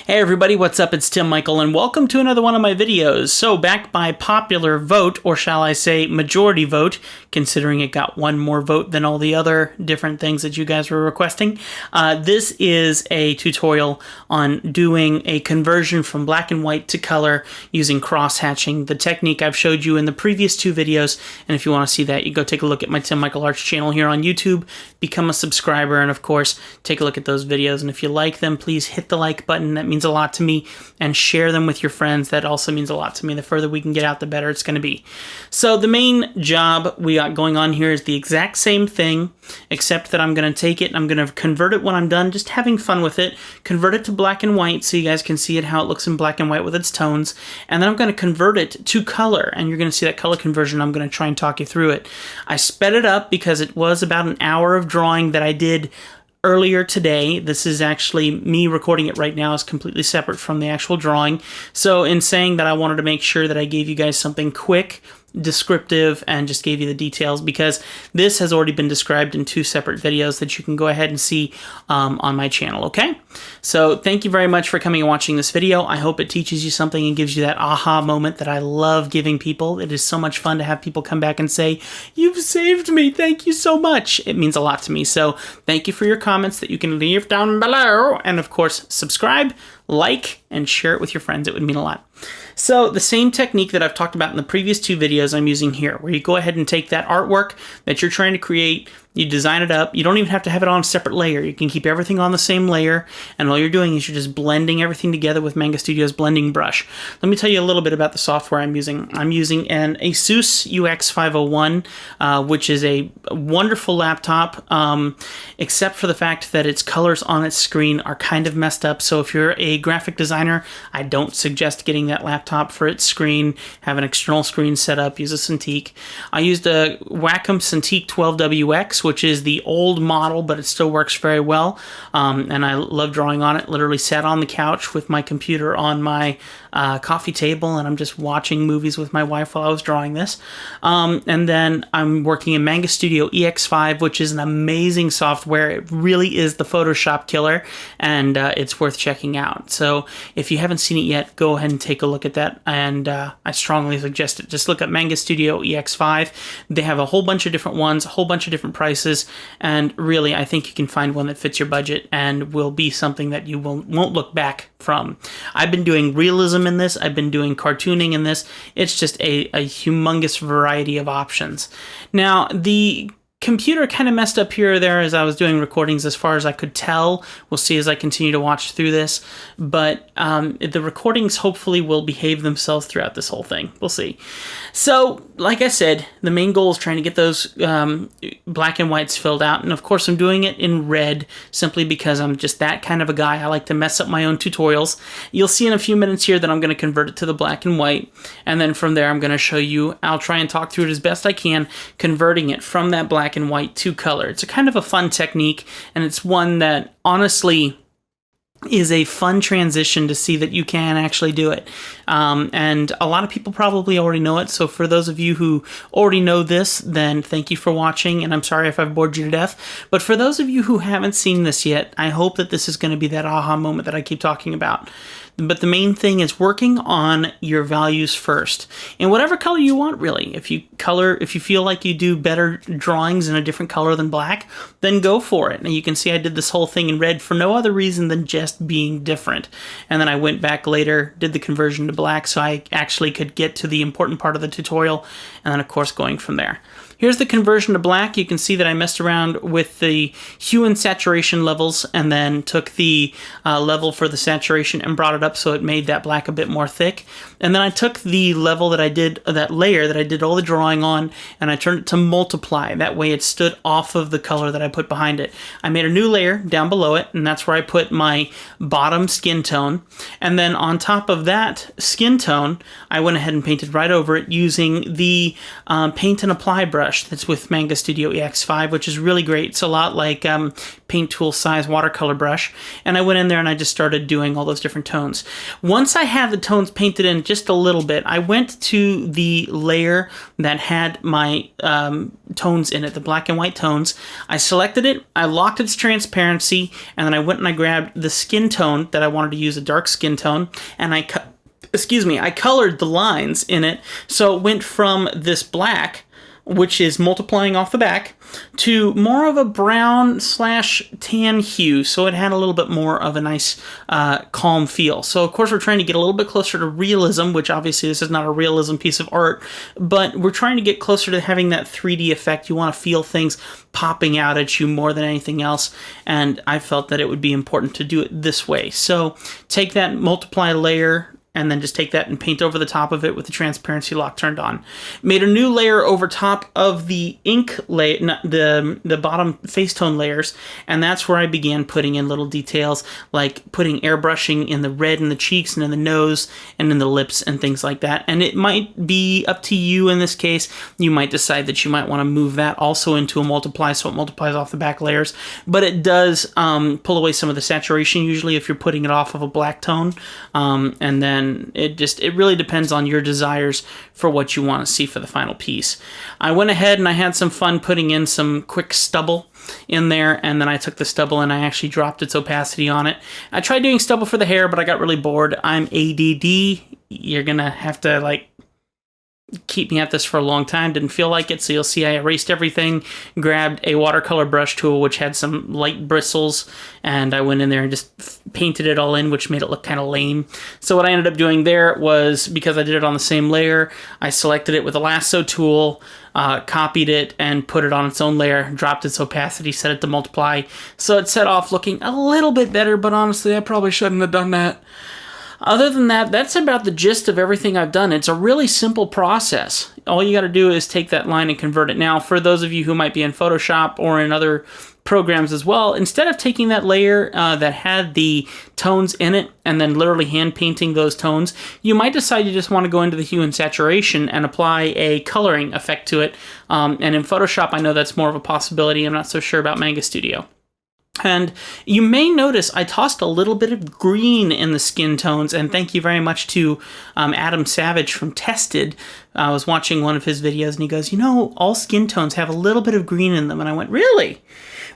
Hey everybody, what's up? It's Tim Michael and welcome to another one of my videos. So back by popular vote, or shall I say majority vote, considering it got one more vote than all the other different things that you guys were requesting, this is a tutorial on doing a conversion from black and white to color using cross-hatching, the technique I've showed you in the previous two videos. And if you want to see that, you go take a look at my Tim Michael Arts channel here on YouTube, become a subscriber, and of course, take a look at those videos. And if you like them, please hit the like button. That means a lot to me, and share them with your friends. That also means a lot to me. The further we can get out, the better it's going to be. So the main job we got going on here is the exact same thing, except that I'm going to take it and I'm going to convert it when I'm done, just having fun with it, convert it to black and white so you guys can see it, how it looks in black and white with its tones, and then I'm going to convert it to color, and you're going to see that color conversion. I'm going to try and talk you through it. I sped it up because it was about an hour of drawing that I did earlier today. This is actually me recording it right now, is completely separate from the actual drawing. So in saying that, I wanted to make sure that I gave you guys something quick, descriptive, and just gave you the details, because this has already been described in two separate videos that you can go ahead and see on my channel, okay? So thank you very much for coming and watching this video. I hope it teaches you something and gives you that aha moment that I love giving people. It is so much fun to have people come back and say, "You've saved me, thank you so much." It means a lot to me. So thank you for your comments that you can leave down below, and of course subscribe, like, and share it with your friends. It would mean a lot. So the same technique that I've talked about in the previous two videos I'm using here, where you go ahead and take that artwork that you're trying to create, you design it up. You don't even have to have it on a separate layer. You can keep everything on the same layer, and all you're doing is you're just blending everything together with Manga Studio's blending brush. Let me tell you a little bit about the software I'm using. I'm using an Asus UX501, which is a wonderful laptop, except for the fact that its colors on its screen are kind of messed up. So if you're a graphic designer, I don't suggest getting that laptop for its screen. Have an external screen set up, use a Cintiq. I used a Wacom Cintiq 12WX, which is the old model, but it still works very well. And I love drawing on it. Literally sat on the couch with my computer on my coffee table, and I'm just watching movies with my wife while I was drawing this. And then I'm working in Manga Studio EX5, which is an amazing software. It really is the Photoshop killer, and it's worth checking out. So if you haven't seen it yet, go ahead and take a look at that, and I strongly suggest it. Just look up Manga Studio EX5. They have a whole bunch of different ones, a whole bunch of different prices, and really I think you can find one that fits your budget and will be something that you won't look back from. I've been doing realism in this, I've been doing cartooning in this. It's just a humongous variety of options. Now, the computer kind of messed up here or there as I was doing recordings, as far as I could tell. We'll see as I continue to watch through this, but the recordings hopefully will behave themselves throughout this whole thing. We'll see. So, like I said, the main goal is trying to get those black and whites filled out, and of course I'm doing it in red simply because I'm just that kind of a guy. I like to mess up my own tutorials. You'll see in a few minutes here that I'm going to convert it to the black and white, and then from there I'm going to show you, I'll try and talk through it as best I can, converting it from that black and white to color. It's a kind of a fun technique, and it's one that honestly is a fun transition to see that you can actually do it. And a lot of people probably already know it, so for those of you who already know this, then thank you for watching, and I'm sorry if I've bored you to death. But for those of you who haven't seen this yet, I hope that this is going to be that aha moment that I keep talking about. But the main thing is working on your values first, in whatever color you want, really. If you feel like you do better drawings in a different color than black, then go for it. And you can see I did this whole thing in red for no other reason than just being different. And then I went back later, did the conversion to black, so I actually could get to the important part of the tutorial, and then of course going from there. Here's the conversion to black. You can see that I messed around with the hue and saturation levels, and then took the level for the saturation and brought it up so it made that black a bit more thick. And then I took the level that I did, that layer that I did all the drawing on, and I turned it to multiply. That way it stood off of the color that I put behind it. I made a new layer down below it, and that's where I put my bottom skin tone. And then on top of that skin tone, I went ahead and painted right over it using the paint and apply brush that's with Manga Studio EX5, which is really great. It's a lot like paint tool size watercolor brush. And I went in there and I just started doing all those different tones. tones. Once I had the tones painted in just a little bit, I went to the layer that had my tones in it, the black and white tones. I selected it, I locked its transparency, and then I went and I grabbed the skin tone that I wanted to use, a dark skin tone, and I colored the lines in it, so it went from this black, which is multiplying off the back, to more of a brown / tan hue, so it had a little bit more of a nice calm feel. So of course we're trying to get a little bit closer to realism, which obviously this is not a realism piece of art, but we're trying to get closer to having that 3D effect. You want to feel things popping out at you more than anything else, and I felt that it would be important to do it this way. So take that multiply layer, and then just take that and paint over the top of it with the transparency lock turned on. Made a new layer over top of the ink layer, the bottom face tone layers, and that's where I began putting in little details, like putting airbrushing in the red in the cheeks and in the nose and in the lips and things like that. And it might be up to you in this case. You might decide that you might want to move that also into a multiply, so it multiplies off the back layers. But it does pull away some of the saturation usually if you're putting it off of a black tone, and then it really depends on your desires for what you want to see for the final piece. I went ahead and I had some fun putting in some quick stubble in there, and then I took the stubble and I actually dropped its opacity on it. I tried doing stubble for the hair, but I got really bored. I'm ADD. You're gonna have to keep me at this for a long time. Didn't feel like it, so you'll see I erased everything, grabbed a watercolor brush tool which had some light bristles, and I went in there and just painted it all in, which made it look kind of lame. So what I ended up doing there was, because I did it on the same layer, I selected it with a lasso tool, copied it and put it on its own layer, dropped its opacity, set it to multiply, so it set off looking a little bit better, but honestly I probably shouldn't have done that. Other than that, that's about the gist of everything I've done. It's a really simple process. All you got to do is take that line and convert it. Now, for those of you who might be in Photoshop or in other programs as well, instead of taking that layer that had the tones in it and then literally hand painting those tones, you might decide you just want to go into the hue and saturation and apply a coloring effect to it. And in Photoshop, I know that's more of a possibility. I'm not so sure about Manga Studio. And you may notice I tossed a little bit of green in the skin tones, and thank you very much to Adam Savage from Tested. I was watching one of his videos, and he goes, you know, all skin tones have a little bit of green in them. And I went, really?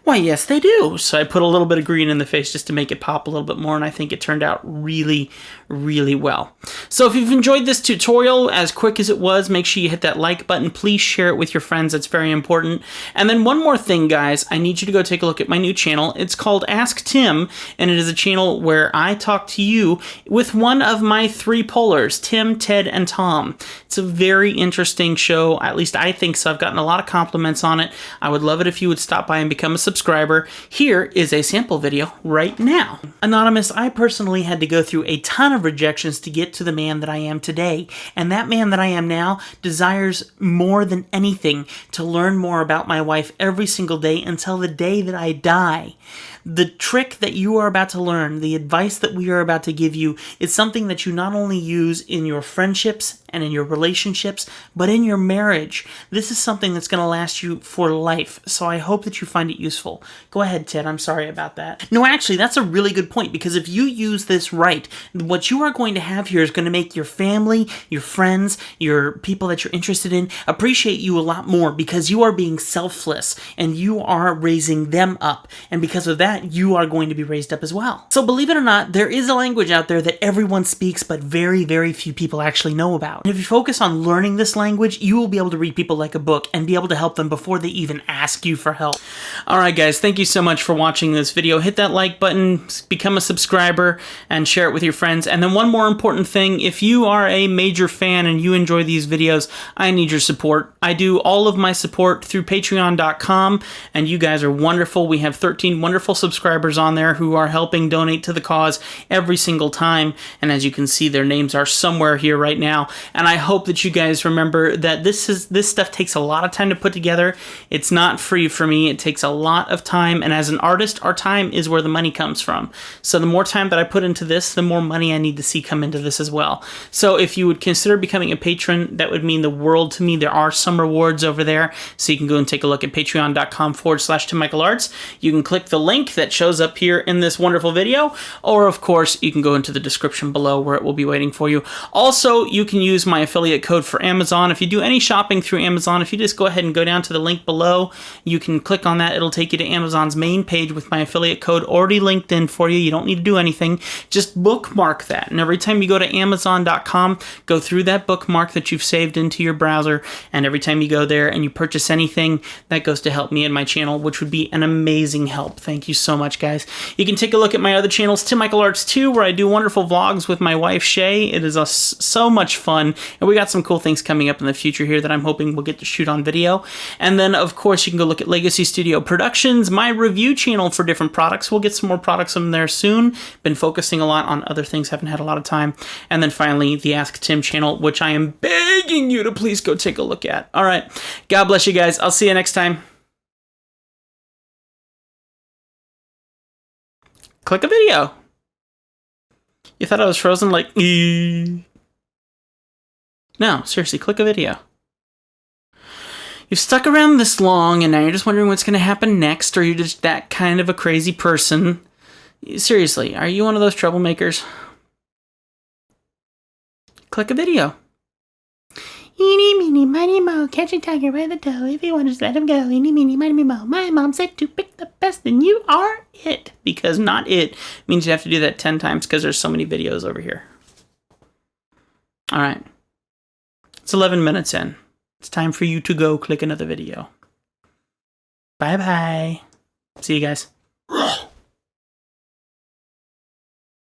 Why, yes, they do. So I put a little bit of green in the face just to make it pop a little bit more, and I think it turned out really, really well. So if you've enjoyed this tutorial, as quick as it was, make sure you hit that like button. Please share it with your friends. That's very important. And then one more thing, guys. I need you to go take a look at my new channel. It's called Ask Tim, and it is a channel where I talk to you with one of my 3 polars, Tim, Ted, and Tom. It's a very interesting show. At least I think so. I've gotten a lot of compliments on it. I would love it if you would stop by and become a subscriber. Here is a sample video right now. Anonymous, I personally had to go through a ton of rejections to get to the man that I am today. And that man that I am now desires more than anything to learn more about my wife every single day until the day that I die. The trick that you are about to learn, the advice that we are about to give you, is something that you not only use in your friendships and in your relationships, but in your marriage. This is something that's going to last you for life, so I hope that you find it useful. Go ahead, Ted. I'm sorry about that. No, actually, that's a really good point, because if you use this right, what you are going to have here is going to make your family, your friends, your people that you're interested in appreciate you a lot more, because you are being selfless and you are raising them up. And because of that, you are going to be raised up as well. So believe it or not, there is a language out there that everyone speaks, but very, very few people actually know about. And if you focus on learning this language, you will be able to read people like a book and be able to help them before they even ask you for help. Alright guys, thank you so much for watching this video. Hit that like button, become a subscriber, and share it with your friends. And then one more important thing, if you are a major fan and you enjoy these videos, I need your support. I do all of my support through patreon.com, and you guys are wonderful. We have 13 wonderful subscribers on there who are helping donate to the cause every single time, and as you can see, their names are somewhere here right now. And I hope that you guys remember that this stuff takes a lot of time to put together. It's not free for me. It takes a lot of time, and as an artist, our time is where the money comes from. So the more time that I put into this, the more money I need to see come into this as well. So if you would consider becoming a patron, that would mean the world to me. There are some rewards over there, so you can go and take a look at patreon.com/TimMichaelArts. You can click the link link that shows up here in this wonderful video, or of course, you can go into the description below where it will be waiting for you. Also, you can use my affiliate code for Amazon. If you do any shopping through Amazon, if you just go ahead and go down to the link below, you can click on that. It'll take you to Amazon's main page with my affiliate code already linked in for you. You don't need to do anything. Just bookmark that. And every time you go to Amazon.com, go through that bookmark that you've saved into your browser. And every time you go there and you purchase anything, that goes to help me and my channel, which would be an amazing help. Thank you so much, guys. You can take a look at my other channels, Tim Michael Arts 2, where I do wonderful vlogs with my wife, Shay. It is so much fun. And we got some cool things coming up in the future here that I'm hoping we'll get to shoot on video. And then, of course, you can go look at Legacy Studio Productions, my review channel for different products. We'll get some more products on there soon. Been focusing a lot on other things, haven't had a lot of time. And then finally, the Ask Tim channel, which I am begging you to please go take a look at. All right. God bless you guys. I'll see you next time. Click a video. You thought I was frozen like, eee. No, seriously, click a video. You've stuck around this long and now you're just wondering what's going to happen next, or you're just that kind of a crazy person. Seriously, are you one of those troublemakers? Click a video. Eeny, meeny, miny, moe, catch a tiger by the toe. If you want to just let him go. Eeny, meeny, miny, moe. My mom said to pick the best, and you are it. Because not it means you have to do that 10 times because there's so many videos over here. All right. It's 11 minutes in. It's time for you to go click another video. Bye-bye. See you guys.